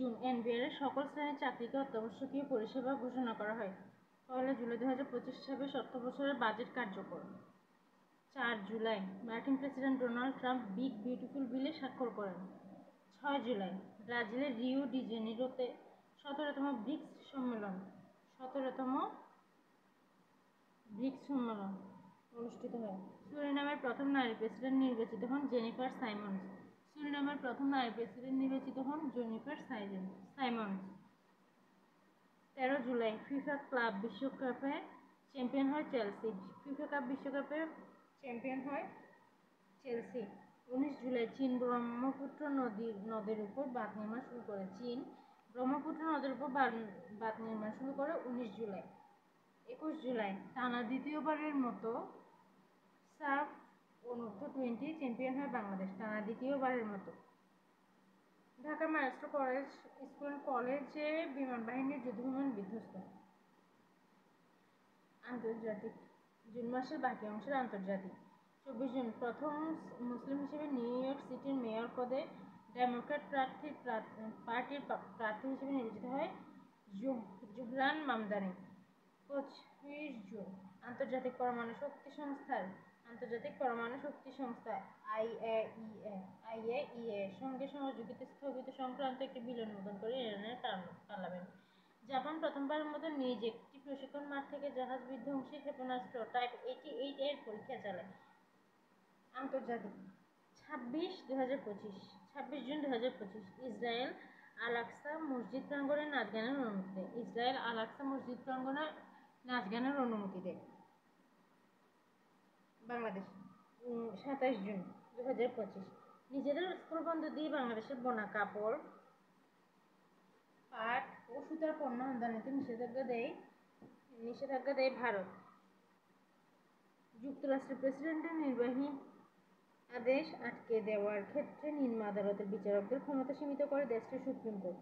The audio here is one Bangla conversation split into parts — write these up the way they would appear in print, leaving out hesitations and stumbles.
জুন এনবিআর এর সকল শ্রেণীর চাকরিকে অত্যাবশ্যকীয় পরিষেবা ঘোষণা করা হয়। 1 জুলাই 2025 অর্থবছরের বাজেট কার্যকর। 4 জুলাই মার্কিন president Donald Trump big beautiful বিলে স্বাক্ষর করেন। 6 জুলাই ব্রাজিলের রিও ডি জেনিরোতে 17তম ব্রিক্স সম্মেলন অনুষ্ঠিত হয়। সুরিনামের প্রথম নারী প্রেসিডেন্ট নির্বাচিত হন Jennifer Simons. 13 July FIFA club বিশ্বকাপে চ্যাম্পিয়ন হয় চেলসি। 19 জুলাই চীন ব্রহ্মপুত্র নদের উপর বাঁধ নির্মাণ শুরু করে। 19 জুলাই। 21 জুলাই টানা দ্বিতীয়বারের মতো সাফ অনূর্ধ্ব-20 চ্যাম্পিয়ন হয় Bangladesh. Dhaka Maharashtra college school and কলেজে বিমান বাহিনীর যুদ্ধবিমান বিধ্বস্ত। আন্তর্জাতিক জুন মাসের বাকি অংশের আন্তর্জাতিক। 24 জুন প্রথম মুসলিম হিসেবে নিউ ইয়র্ক সিটির মেয়র পদে ডেমোক্র্যাট পার্টির প্রার্থী হিসেবে নির্বাচিত হয় জুবরান মামদানি। 25 জুন আন্তর্জাতিক পরমাণু শক্তি সংস্থা আইএইএ সঙ্গে সহযোগিতা স্থগিত সংক্রান্ত একটি বিল অনুমোদন করে ইরানের পার্লামেন্ট। জাপান প্রথমবারের মতো নিজ একটি প্রশিক্ষণ মাঠ থেকে জাহাজ বিধ্বংসী ক্ষেপণাস্ত্র টাইপ 88 এর পরীক্ষা চালায়। আন্তর্জাতিক 26 জুন 2025 ইসরায়েল আল-আকসা মসজিদ প্রাঙ্গণে নাচ গানের অনুমতি দেয়। বাংলাদেশ 27 জুন 2025 নিজেদের স্কুল বন্ধ দিয়ে বাংলাদেশের বোনা কাপড়, পাট ও সুতার পণ্য আমদানিতে নিষেধাজ্ঞা দেয় ভারত। যুক্তরাষ্ট্রের প্রেসিডেন্টের নির্বাহী আদেশ আটকে দেওয়ার ক্ষেত্রে নিম্ন আদালতের বিচারকদের ক্ষমতা সীমিত করে দেশটির সুপ্রিম কোর্ট।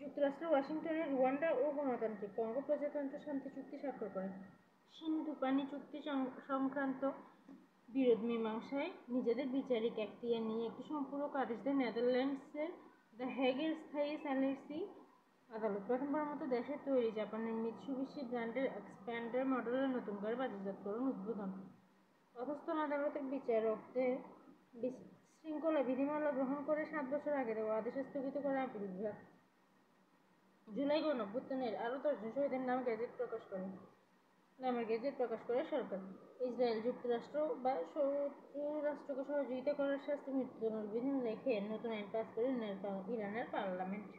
যুক্তরাষ্ট্র ওয়াশিংটনে রুয়ান্ডা ও গণতান্ত্রিক কঙ্গো প্রজাতন্ত্র শান্তি চুক্তি স্বাক্ষর করে। সিন্ধু পানি চুক্তি সংক্রান্ত বিরোধ মীমাংসায় নিজেদের বিচারিক এখতিয়ার নিয়ে একটি সম্পূরক আদেশ দেয় নেদারল্যান্ডসের দ্য হেগের স্থায়ী স্যালিসি আদালত। প্রথমবারের মতো দেশের তৈরি জাপানের মিৎসুবিশি ব্র্যান্ডের এক্সপ্যান্ডার মডেলের নতুন করে বাজারজাতকরণ উদ্বোধন। অধস্তন আদালতের বিচারকদের শৃঙ্খলা বিধিমালা গ্রহণ করে 7 বছর আগে দেওয়া আদেশ স্থগিত করে আপিল বিভাগ। জুলাই গণঅভ্যুত্থানের আরও 10 জন শহীদের নামের গেজেট প্রকাশ করে সরকার। ইসরায়েল যুক্তরাষ্ট্র বা শত্রু রাষ্ট্রকে সহযোগিতা করার শাস্তি মৃত্যুদণ্ড বিধান রেখে নতুন আইন পাস করে ইরানের পার্লামেন্ট।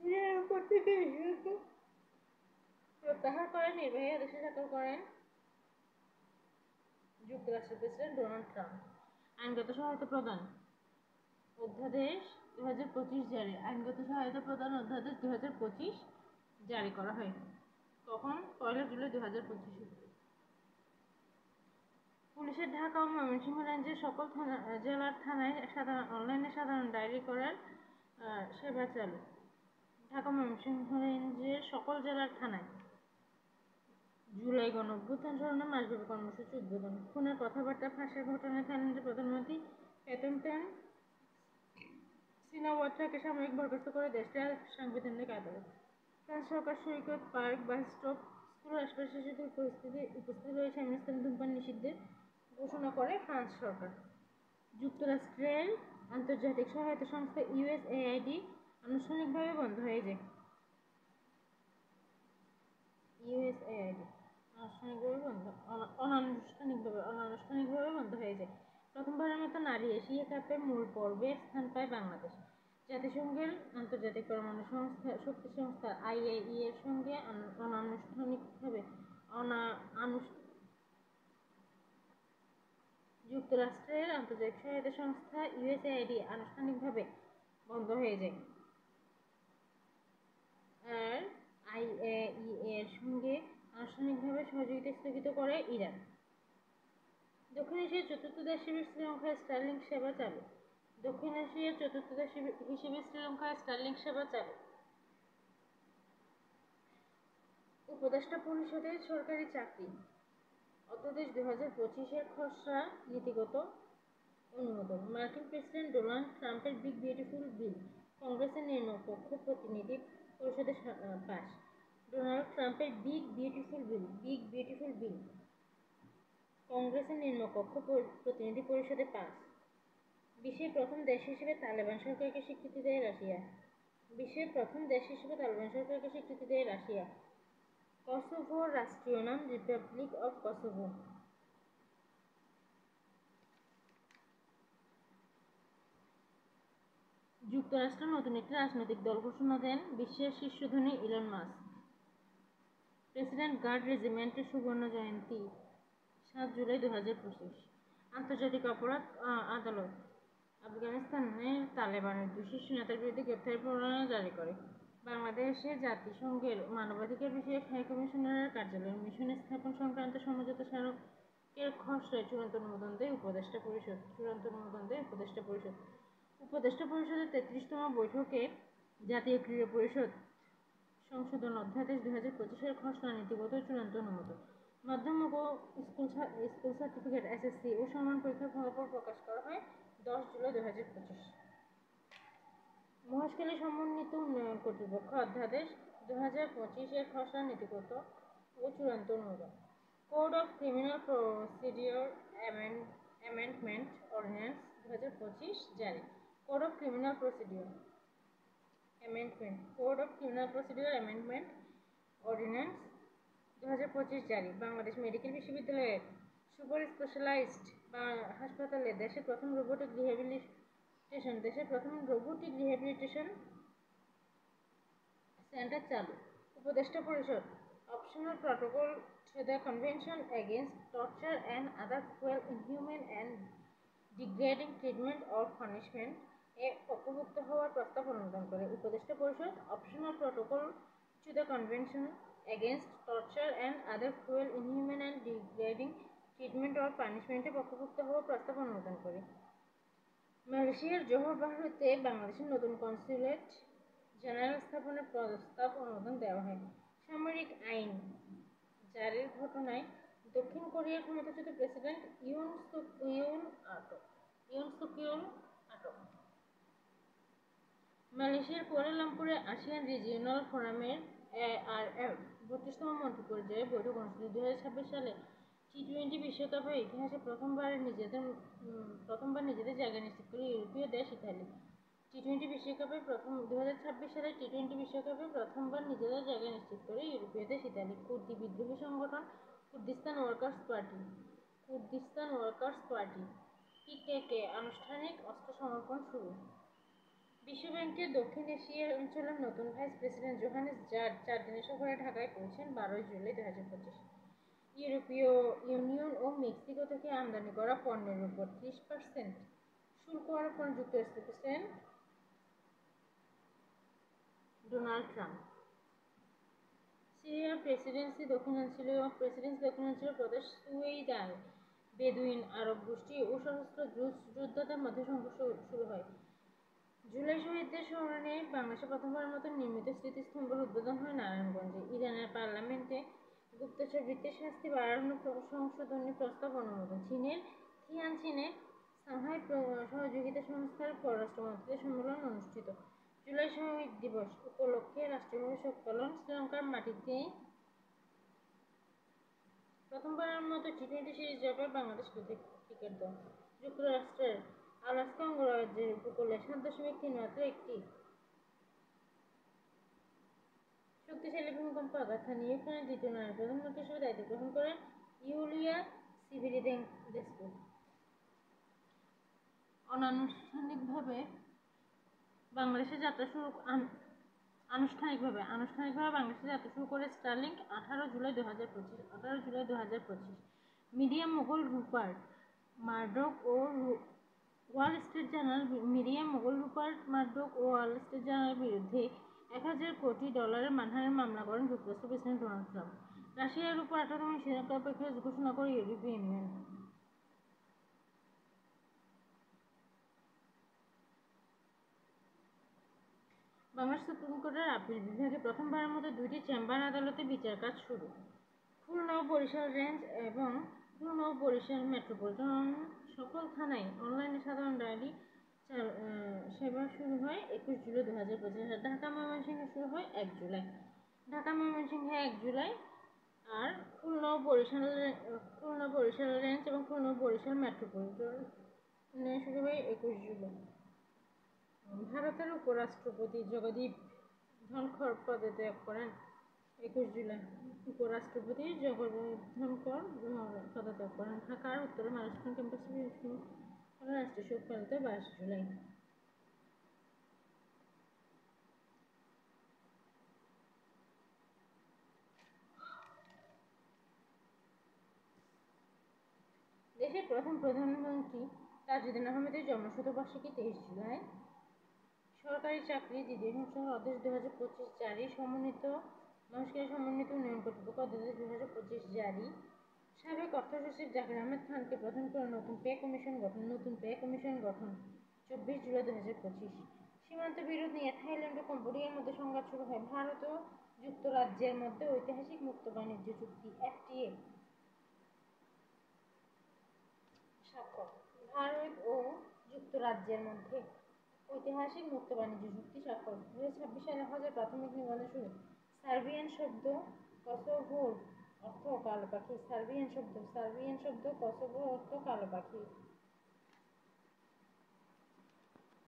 সিরিয়ার উপর থেকে প্রত্যাহার করে নির্বাহী আদেশে স্বাক্ষর করেন যুক্তরাষ্ট্রের প্রেসিডেন্ট ডোনাল্ড ট্রাম্প। আইনগত সহায়তা প্রদান অধ্যাদেশ 2025 জারি। আইনগত সহায়তা প্রদান অধ্যাদেশ 2025 জারি করা হয়। তখন 1 জুলাই 2025। পুলিশের ঢাকা ও ময়মনসিংহ রেঞ্জের সকল জেলার থানায় অনলাইনে সাধারণ ডায়েরি করার সেবা চালু। ঢাকা ময়মনসিংহ রেঞ্জের সকল জেলার থানায় জুলাই গণঅভ্যুত্থান স্মরণে মাসব্যাপী কর্মসূচি উদ্বোধন। খুনের কথাবার্তা ফাঁসের ঘটনায় থাইল্যান্ডের প্রধানমন্ত্রী পেতনটেন সিনাওয়াত্রাকে সাময়িক বরখাস্ত করে দেশটির সাংবিধানিক আদালত। ফ্রান্স সরকার সৈকত পার্ক বাস স্টপ স্কুলের আশপাশে শিশুদের উপস্থিতি রয়েছে এমন স্থানে ধূমপান নিষিদ্ধের ঘোষণা করে ফ্রান্স সরকার। যুক্তরাষ্ট্রের আন্তর্জাতিক সহায়তা সংস্থা ইউএসএআইডি আনুষ্ঠানিকভাবে বন্ধ হয়ে যায়। অনানুষ্ঠানিকভাবে বন্ধ হয়ে যায়। প্রথমবারের মতো নারী এশিয়া কাপের মূল পর্বে স্থান পায় বাংলাদেশ। জাতিসংঘের আন্তর্জাতিক পরমাণু শক্তি সংস্থা আইএইএ এর সঙ্গে যুক্তরাষ্ট্রের আন্তর্জাতিক সহায়তা সংস্থা ইউএসএআইডি আনুষ্ঠানিকভাবে বন্ধ হয়ে যায়। আর আইএইএ এর সঙ্গে আনুষ্ঠানিকভাবে সহযোগিতা স্থগিত করে ইরান। দক্ষিণ এশিয়ার চতুর্থ দেশ হিসেবে শ্রীলঙ্কায় স্টারলিংক সেবা চালু। উপদেষ্টা পরিষদের সরকারি চাকরি অধ্যাদেশ 2025 এর খসড়া নীতিগত অনুমোদন। মার্কিন প্রেসিডেন্ট ডোনাল্ড ট্রাম্পের বিগ বিউটিফুল বিল কংগ্রেসের নিম্নকক্ষ প্রতিনিধি পরিষদে পাস। ডোনাল্ড ট্রাম্পের বিগ বিউটিফুল বিল কংগ্রেসের নিম্নকক্ষ প্রতিনিধি পরিষদে পাস। বিশ্বের প্রথম দেশ হিসেবে তালেবান সরকারকে স্বীকৃতি দেয় রাশিয়া। বিশ্বের প্রথম দেশ হিসেবে তালেবান সরকারকে স্বীকৃতি দেয় রাশিয়া। কসোভোর রাষ্ট্রীয় নাম রিপাবলিক অফ কসোভো। যুক্তরাষ্ট্র নতুন একটি রাজনৈতিক দল ঘোষণা দেন বিশ্বের শীর্ষ ধনী ইলন মাস্ক। প্রেসিডেন্ট গার্ড রেজিমেন্টের সুবর্ণ জয়ন্তী 7 জুলাই 2025। আন্তর্জাতিক অপরাধ আদালত আফগানিস্তানের তালেবানের 2 শীর্ষ নেতার বিরুদ্ধে গ্রেপ্তারি পরোয়ানা জারি করে। বাংলাদেশে জাতিসংঘের মানবাধিকার বিষয়ক হাই কমিশনারের কার্যালয়ের মিশন স্থাপন সংক্রান্ত সমঝোতা স্মারকের খসড়ায় চূড়ান্ত অনুমোদন দেয় উপদেষ্টা পরিষদ। উপদেষ্টা পরিষদের 33তম বৈঠকে জাতীয় ক্রীড়া পরিষদ সংশোধন অধ্যাদেশ 2025-এর খসড়া নীতিগত চূড়ান্ত অনুমোদন। মাধ্যমিক ও স্কুল সার্টিফিকেট এসএসসি ও সমান পরীক্ষার ফলাফল প্রকাশ করা হয় 10 জুলাই 2025। মহেশখালী সমন্বিত উন্নয়ন কর্তৃপক্ষ অধ্যাদেশ 2025-এর খসড়া নীতিগত ও চূড়ান্ত অনুমোদন। Code of criminal procedure amendment ordinance 2025 জারি। Code of criminal procedure amendment ordinance 2025 জারি। বাংলাদেশ মেডিকেল বিশ্ববিদ্যালয়ের সুপার স্পেশালাইজড হাসপাতালে দেশের প্রথম রোবোটিক রিহ্যাবিলিটেশন সেন্টার চালু। উপদেষ্টা পরিষদ optional protocol to the convention against torture and other cruel, inhuman and degrading treatment or punishment এ পক্ষভুক্ত হওয়ার প্রস্তাব অনুমোদন করে। উপদেষ্টা পরিষদ optional protocol to the convention against torture and other cruel, inhuman and degrading treatment or পানিশমেন্টে পক্ষভুক্ত হওয়ার প্রস্তাব অনুমোদন করে। মালয়েশিয়ার জোহর বাহরুতে বাংলাদেশের নতুন কনস্যুলেট জেনারেল স্থাপনের প্রস্তাব অনুমোদন দেওয়া হয়। সামরিক আইন জারির ঘটনায় দক্ষিণ কোরিয়ার ক্ষমতাচ্যুত প্রেসিডেন্ট ইউন সুক ইউল আটক। মালয়েশিয়ার কুয়ালালামপুরে আসিয়ান রিজিওনাল ফোরামের ARF 32তম মন্ত্রী পর্যায়ে বৈঠক অনুষ্ঠিত। 2026 সালে টি-20 বিশ্বকাপের ইতিহাসে প্রথমবার নিজেদের জায়গা নিশ্চিত করে ইউরোপীয় দেশ ইতালি। 2026 সালে টি-20 বিশ্বকাপে প্রথমবার নিজেদের জায়গা নিশ্চিত করে ইউরোপীয় দেশ ইতালি। কুর্দি বিদ্রোহী সংগঠন কুর্দিস্তান ওয়ার্কার্স পার্টি PKK আনুষ্ঠানিক অস্ত্র সমর্পণ শুরু। বিশ্বব্যাংকের দক্ষিণ এশিয়া অঞ্চলের নতুন ভাইস প্রেসিডেন্ট জোহানেস জার্ড 4 দিনের সফরে ঢাকায় পৌঁছেন 12 জুলাই 2025। ইউরোপীয় ইউনিয়ন ও মেক্সিকো থেকে আমদানি করা পণ্যের উপর 30% শুল্ক আরোপ করেন যুক্তরাষ্ট্রের প্রেসিডেন্ট ডোনাল্ড ট্রাম্প। সিরিয়ার দক্ষিণাঞ্চলীয় প্রদেশ সুয়েদায় বেদুইন আরব গোষ্ঠী ও সশস্ত্র যোদ্ধাদের মধ্যে সংঘর্ষ শুরু হয়। জুলাই শহীদদের স্মরণে বাংলাদেশে প্রথমবারের মতো নির্মিত স্মৃতিস্তম্ভের উদ্বোধন হয় নারায়ণগঞ্জে। ইরানের পার্লামেন্টে গুপ্তচরবৃত্তির শাস্তি বাড়ানোর সংশোধনী প্রস্তাব অনুমোদন। চীনের থিয়ানচিনে সাংহাই সহযোগিতা সংস্থার পররাষ্ট্রমন্ত্রীদের সম্মেলন অনুষ্ঠিত। জুলাই শহীদ দিবস উপলক্ষে রাষ্ট্রীয়ভাবে শোক পালন। শ্রীলঙ্কার মাটিতে প্রথমবারের মতো টি-20 সিরিজ জয় পায় বাংলাদেশ ক্রিকেট দল। যুক্তরাষ্ট্রের আলাস্কা অঙ্গরাজ্যের উপকূলে 7.3 মাত্রার একটি শক্তিশালী ভূমিকম্প আঘাত হানে ইউক্রেনের দ্বিতীয় নারী প্রধানমন্ত্রী হিসেবে দায়িত্ব গ্রহণ করেন ইউলিয়া সিভিলিদেস্কু। আনুষ্ঠানিকভাবে বাংলাদেশে যাত্রা শুরু করে Starlink 18 July 2025। Media mogul Rupert Murdoch ও ওয়াল স্ট্রিট জার্নালের বিরুদ্ধে $1000 কোটি মানহানির মামলা করেন যুক্তরাষ্ট্রের প্রেসিডেন্ট ডোনাল্ড ট্রাম্প। রাশিয়ার উপর 18তম নিষেধাজ্ঞা ঘোষণা করে ইউরোপীয় ইউনিয়ন। বাংলাদেশ সুপ্রিম কোর্টের আপিল বিভাগে প্রথমবারের মতো 2টি চেম্বার আদালতে বিচার কাজ শুরু। খুলনা ও বরিশাল রেঞ্জ এবং খুলনা ও বরিশাল মেট্রোপলিটন সকল থানায় অনলাইনে সাধারণ ডায়েরি সেবা শুরু হয় 21 জুলাই 2025। ঢাকা ময়মনসিংহে শুরু হয় 1 জুলাই। ঢাকা ময়মনসিংহে 1 জুলাই। আর খুলনা বরিশাল রেঞ্জ এবং খুলনা বরিশাল মেট্রোপলিটনে শুরু হয় 21 জুলাই। ভারতের উপরাষ্ট্রপতি জগদীপ ধনখড় পদত্যাগ করেন 21 জুলাই। উপরাষ্ট্রপতি জগদীপ ধনখড় পদত্যাগ করেন। ঢাকার উত্তরে মানসখান ক্যাম্পাসে রাষ্ট্রীয় শোক পালিত 22 জুলাই। দেশের প্রথম প্রধানমন্ত্রী তাজউদ্দিন আহমেদের জন্মশতবার্ষিকী 23 জুলাই। সরকারি চাকরি দ্বিতীয় সংশোধন অধ্যাদেশ 2025 জারি। মহেশখালী সমন্বিত উন্নয়ন কর্তৃপক্ষ অধ্যাদেশ 2025 জারি। সাবেক অর্থ সচিব জাকির আহমেদ খানকে প্রধান করে নতুন পে কমিশন গঠন 24 জুলাই 2025। সীমান্ত বিরোধ নিয়ে থাইল্যান্ড ও কম্বোডিয়ার মধ্যে সংঘাত শুরু হয়। ভারত ও যুক্তরাজ্যের মধ্যে ঐতিহাসিক মুক্ত বাণিজ্য চুক্তি FTA স্বাক্ষর। ভারত ও যুক্তরাজ্যের মধ্যে ঐতিহাসিক মুক্ত বাণিজ্য চুক্তি স্বাক্ষর। 2026 সালে হজের প্রাথমিক নিবন্ধন শুরু। সার্বিয়ান শব্দ কসোভোর অর্থ কালো পাখি। সার্বিয়ান শব্দ কসোভোর অর্থ কালো পাখি।